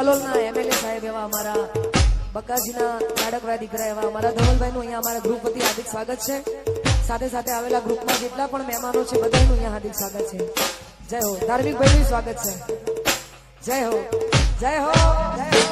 કલોલના MLA સાહેબ એવા અમારા બકાજીના નાડકરા દીકરા એવા અમારા ધવલભાઈનું અહીંયા અમારા ગ્રુપ વતી હાર્દિક સ્વાગત છે. સાથે સાથે આવેલા ગ્રુપમાં જેટલા પણ મહેમાનો છે બધાનું અહીંયા હાર્દિક સ્વાગત છે. જય હો. ધાર્મિક ભાઈનું સ્વાગત છે. જય હો, જય હો, જય હો.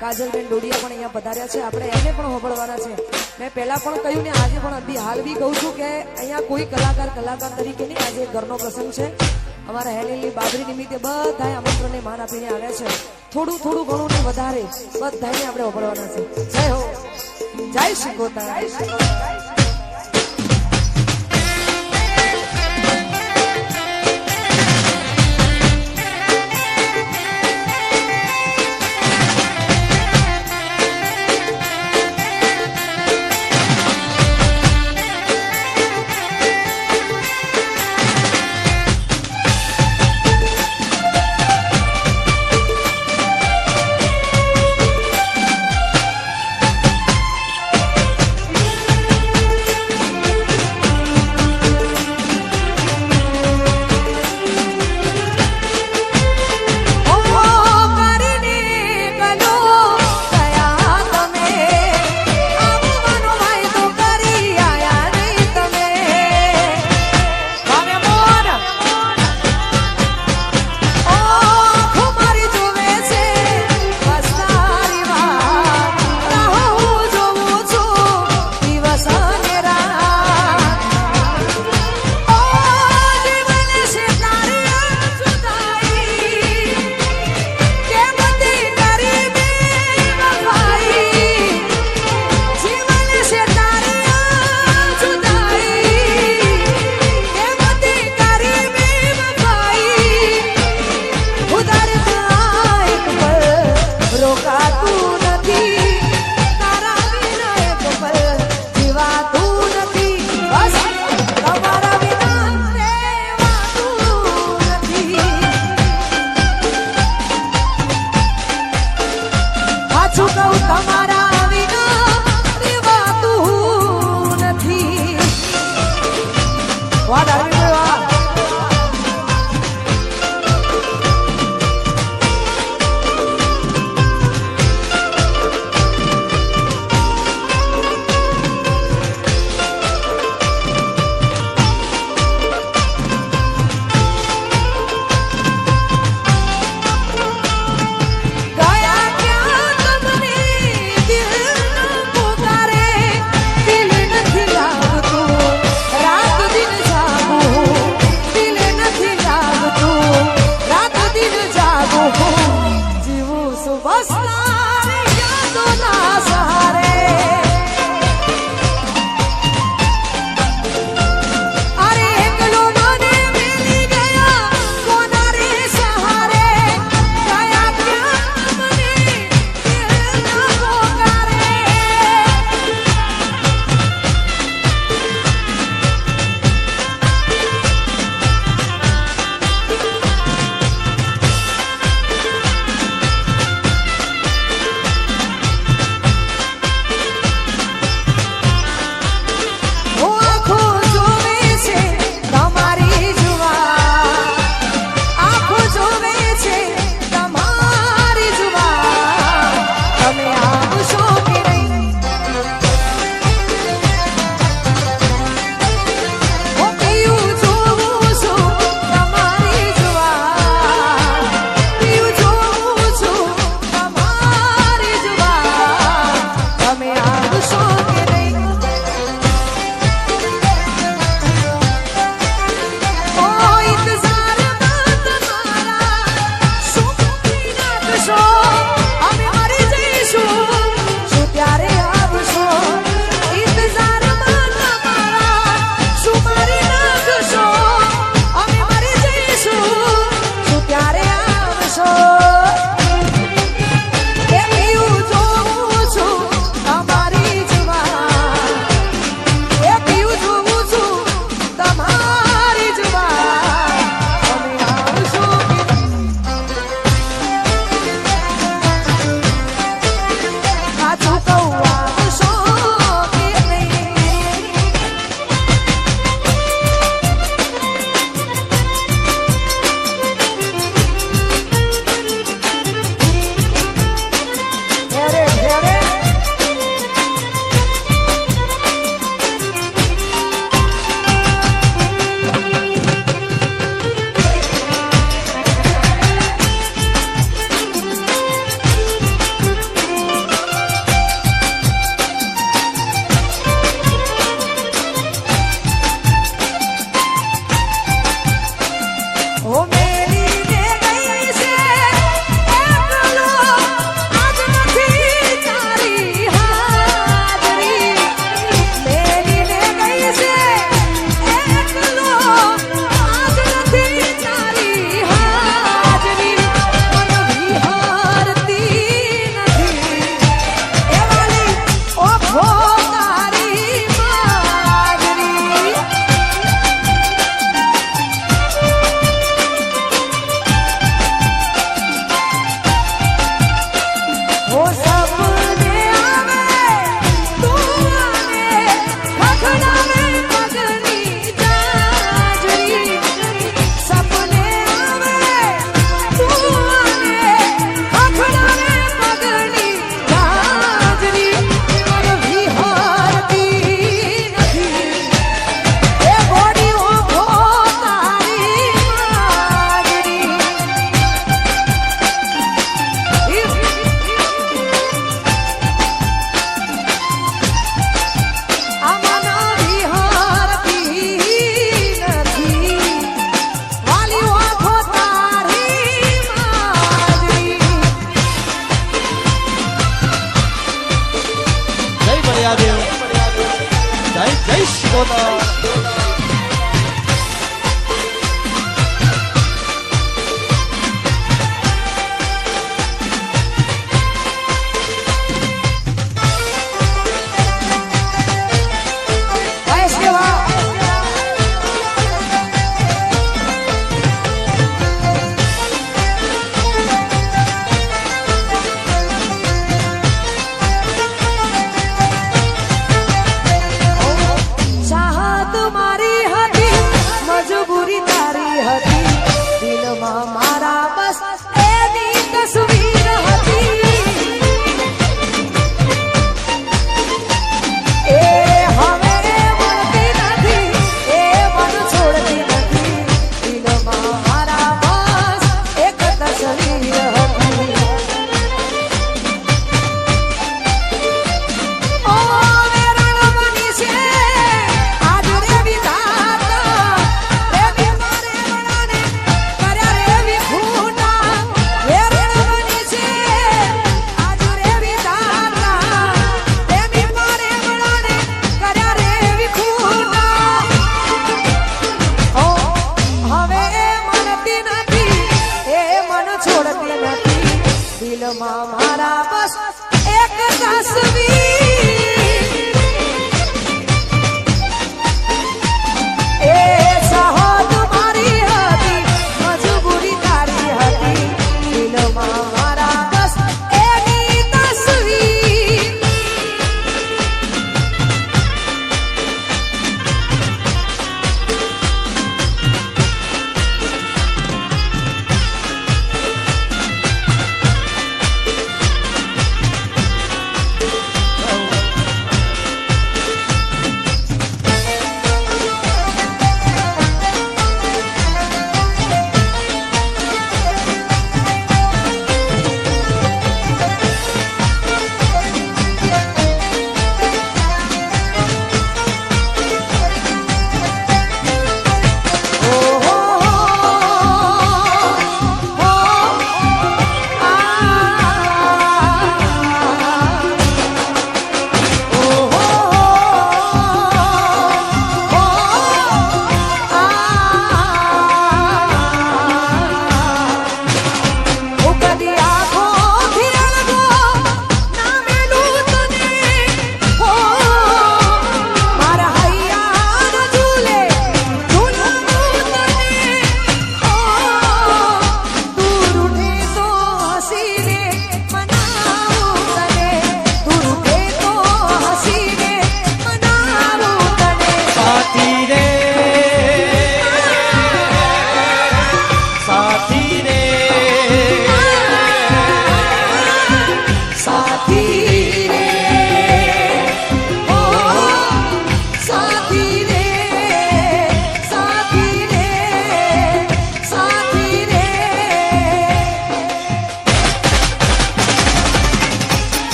કાજલબેન ડોડિયા પણ અહીંયા પધાર્યા છે. આપણે એને પણ હોબળવાના છે. મેં પહેલા પણ કહ્યું ને આજે પણ હાલ બી કહું છું કે અહીંયા કોઈ કલાકાર તરીકે નહીં, આજે ઘરનો પ્રસંગ છે. અમારા હેલીની બાબરી નિમિત્તે બધાએ આમંત્રણને માન આપીને આવ્યા છે. થોડું ઘણું ને વધારે બધાને આપણે હોબળવાના છે. જય હો, જય શ્રી ગોતા. હતી દિલમાં મારા બસ એની તસવીર હતી એ હવે મળતી નથી એ મન છોડતી નથી દિલમાં મારા બસ એક તસવીર હતી ઓ વેરણ બની છે આજ રે વિધાતા પ્રેમી મારે વણાને કર્યા રે વિખૂટા વેરણ બની છે આજ રે વિધાતા પ્રેમી મારે વણાને કર્યા રે વિખૂટા ઓ હવે એ મનતી નથી એ મન છોડતી નથી દિલમાં મારા બસ એક તસવીર એ સહદ મારી હતી મજબૂરી તારી હતી દિલમાં મારા બસ એની તસવીર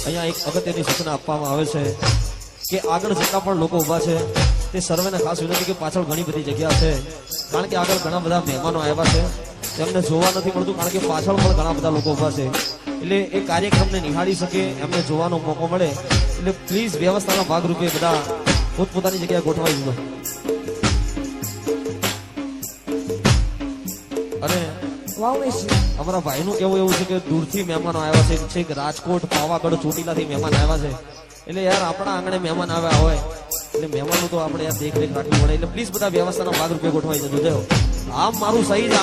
અહીંયા એક અગત્યની સૂચના આપવામાં આવે છે કે આગળ જેટલા પણ લોકો ઊભા છે તે સર્વેને ખાસ વિનંતી કે પાછળ ઘણી બધી જગ્યા છે, કારણ કે આગળ ઘણા બધા મહેમાનો આવ્યા છે, તેમને જોવા નથી મળતું, કારણ કે પાછળ પણ ઘણા બધા લોકો ઉભા છે, એટલે એ કાર્યક્રમને નિહાળી શકે, એમને જોવાનો મોકો મળે, એટલે પ્લીઝ વ્યવસ્થાના ભાગરૂપે બધા પોતપોતાની જગ્યાએ ગોઠવાઈ દીધો. અને વાવ મેશી અમારા ભાઈનું કેવું એવું છે કે દૂરથી મહેમાનો આવ્યા છે, છેક રાજકોટ, પાવાગઢ, ચોટીલાથી મહેમાન આવ્યા છે, એટલે યાર આપણા આંગણે મહેમાન આવ્યા હોય એટલે મહેમાનો તો આપણે યાર દેખરેખ રાખવી પડે, એટલે પ્લીઝ બધા વ્યવસ્થાના ભાગરૂપે ગોઠવાઈ જજો. જો આમ મારું સહી જ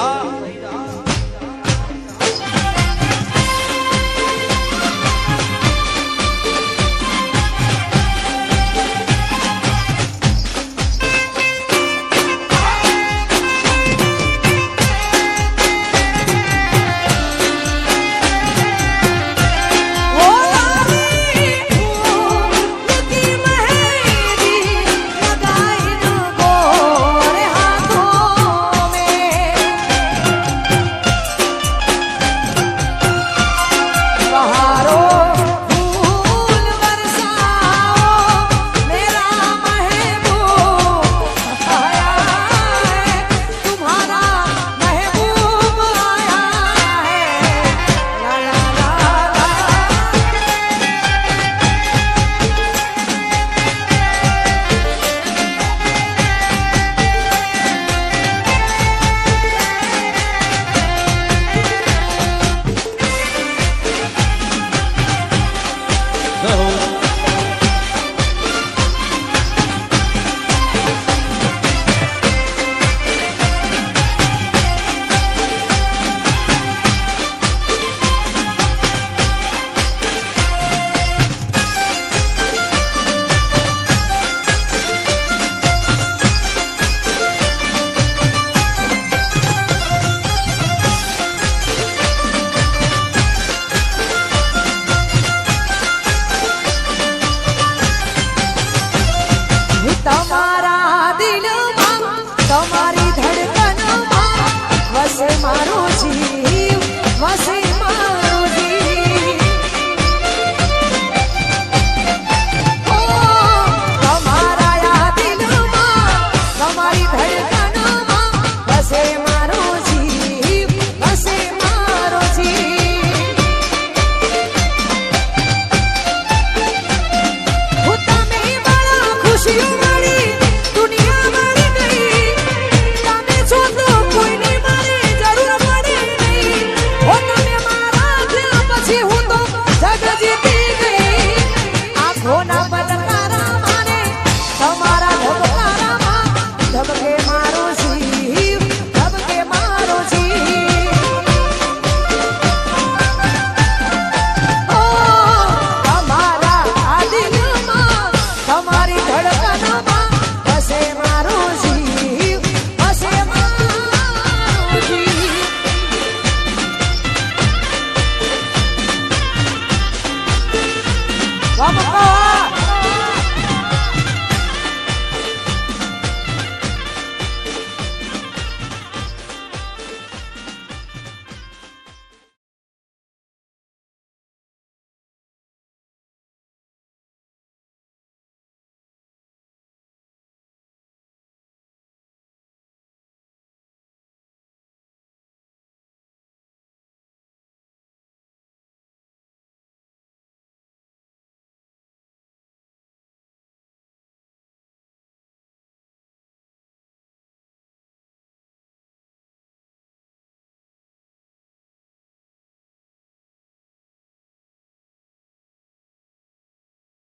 તમારી ધડકનમાં વસે